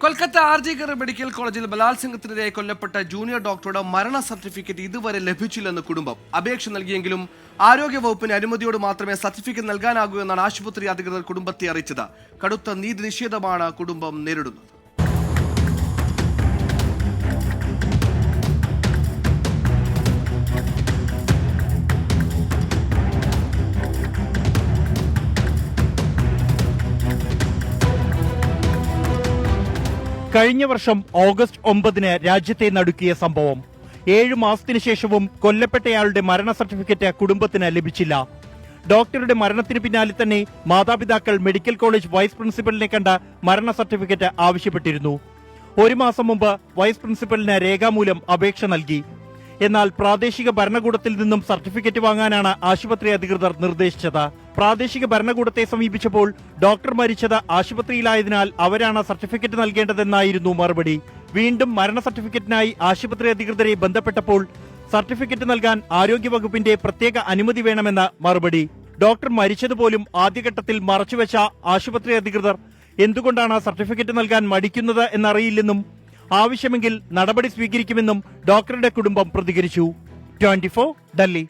Kolkata RG Kar medical കോളേജിൽ ബലാത്സംഗത്തിനിരയായി കൊല്ലപ്പെട്ട junior ഡോക്ടറുടെ മരണ സർട്ടിഫിക്കറ്റ് ഇതുവരെ ലഭിച്ചില്ലെന്ന് കുടുംബം. അപേക്ഷ നൽകിയെങ്കിലും ആരോഗ്യവകുപ്പിന്റെ അനുമതിയോട് മാത്രമേ സർട്ടിഫിക്കറ്റ് നൽകാനാകൂ എന്നാണ് ആശുപത്രി അധികൃതർ കുടുംബത്തെ അറിയിച്ചത്. കടുത്ത നീതി നിഷേധമാണ് കുടുംബം നേരിടുന്നത്. കഴിഞ്ഞ വർഷം ഓഗസ്റ്റ് 9 രാജ്യത്തെ നടുക്കിയ സംഭവം. 7 മാസത്തിനു ശേഷവും കൊല്ലപ്പെട്ടയാളുടെ മരണ സർട്ടിഫിക്കറ്റ് കുടുംബത്തിന് ലഭിച്ചില്ല. ഡോക്ടറുടെ മരണത്തിന് പിന്നാലെ തന്നെ മാതാപിതാക്കൾ മെഡിക്കൽ കോളേജ് വൈസ് പ്രിൻസിപ്പലിനെ കണ്ട മരണ സർട്ടിഫിക്കറ്റ് ആവശ്യപ്പെട്ടിരുന്നു. 1 മാസം മുമ്പ് വൈസ് പ്രിൻസിപ്പലിന് രേഖാമൂലം അപേക്ഷ നൽകി. എന്നാൽ പ്രാദേശിക ഭരണകൂടത്തിൽ നിന്നും സർട്ടിഫിക്കറ്റ് വാങ്ങാനാണ് ആശുപത്രി അധികൃതർ നിർദ്ദേശിച്ചത്. പ്രാദേശിക ഭരണകൂടത്തെ സമീപിച്ചപ്പോൾ ഡോക്ടർ മരിച്ചത് ആശുപത്രിയിലായതിനാൽ അവരാണ് സർട്ടിഫിക്കറ്റ് നൽകേണ്ടതെന്നായിരുന്നു മറുപടി. വീണ്ടും മരണ സർട്ടിഫിക്കറ്റിനായി ആശുപത്രി അധികൃതരെ ബന്ധപ്പെട്ടപ്പോൾ സർട്ടിഫിക്കറ്റ് നൽകാൻ ആരോഗ്യവകുപ്പിന്റെ പ്രത്യേക അനുമതി വേണമെന്ന മറുപടി. ഡോക്ടർ മരിച്ചതുപോലും ആദ്യഘട്ടത്തിൽ മറച്ചുവെച്ച ആശുപത്രി അധികൃതർ എന്തുകൊണ്ടാണ് സർട്ടിഫിക്കറ്റ് നൽകാൻ മടിക്കുന്നത് എന്നറിയില്ലെന്നും ആവശ്യമെങ്കിൽ നടപടി സ്വീകരിക്കുമെന്നും ഡോക്ടറുടെ കുടുംബം പ്രതികരിച്ചു. 24 ഡൽഹി.